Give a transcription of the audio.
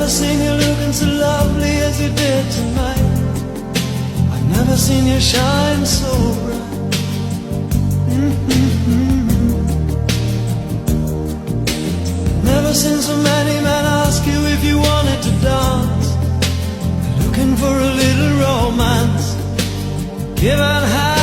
never seen you looking so lovely as you did tonight. I've never seen you shine so bright. Never seen so many men ask you if you wanted to dance. Looking for a little romance, give and have.